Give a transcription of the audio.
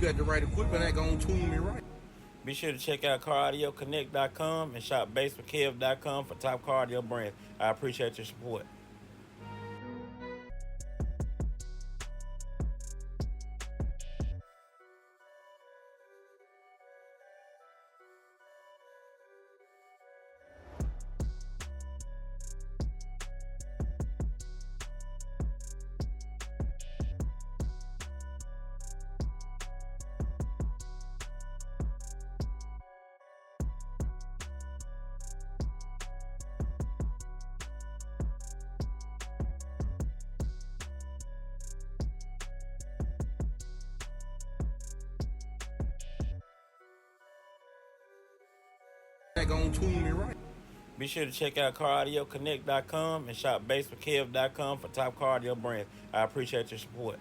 got the right equipment, that gonna tune me right. Be sure to check out CarAudioConnect.com and shop BASSWITHKEV.com for top car audio brands. I appreciate your support. That gonna tune me right. Be sure to check out CarAudioConnect.com and shop BASSWITHKEV.com for top car audio brands. I appreciate your support.